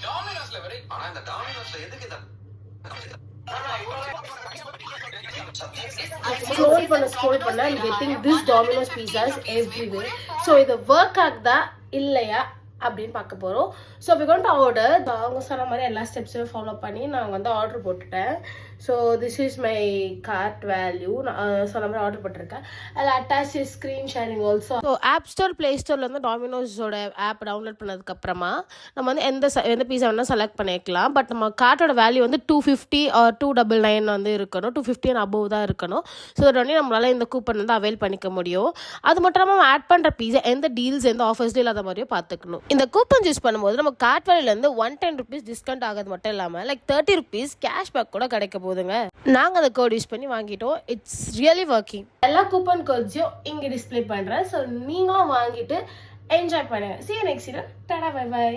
டாமினோஸ்ல வரை ஆனா இந்த டாமினோஸ்ல எதுக்கு இத ஸ்க்ரோல் பண்ண I'm getting this Domino's pizzas everywhere. So இது ஒர்க் ஆகுதா இல்லையா அப்படின்னு பார்க்க போகிறோம். So we're going to order. அவங்க சொன்ன மாதிரி எல்லா ஸ்டெப்ஸும் ஃபாலோ பண்ணி நான் வந்து ஆர்டர் போட்டுட்டேன். So this is my cart value. நான் சொன்ன மாதிரி ஆர்டர் போட்டிருக்கேன். அதில் attach screen sharing also. So app store play ஸ்டோரில் வந்து டாமினோஸோட ஆப் டவுன்லோட் பண்ணதுக்கப்புறமா நம்ம வந்து எந்த பீஸா வேணால் செலக்ட் பண்ணிக்கலாம். பட் நம்ம கார்ட்டோட வேல்யூ வந்து 250 ஆர் 299 வந்து இருக்கணும். 250 அண்ட் அபோவ் தான் இருக்கணும். ஸோ அதோட உடனே நம்மளால் இந்த கூப்பன் வந்து அவைல் பண்ணிக்க முடியும். அது மட்டும் இல்லாமல் நம்ம ஆட் பண்ணுற பீஸா எந்த டீல்ஸ் எந்த ஆஃபர்ஸ் இல்லாத மாதிரியும் பார்த்துக்கணும். இந்த கூப்பன் யூஸ் பண்ணும்போது நம்ம கார்ட் வேலையிலேருந்து 110 rupees டிஸ்கவுண்ட் ஆகிறது மட்டும் இல்லாமல் லைக் 30 rupees கேஷ்பேக் கூட கிடைக்க போதுங்க. நாங்கள் அந்த கோட் யூஸ் பண்ணி வாங்கிட்டோம். It's really working. எல்லா கூப்பன் கோட்ஸையும் இங்கே டிஸ்பிளே பண்ணுறேன். ஸோ நீங்களும் வாங்கிட்டு என்ஜாய் பண்ணுங்கள். See you next video. Tata, bye by.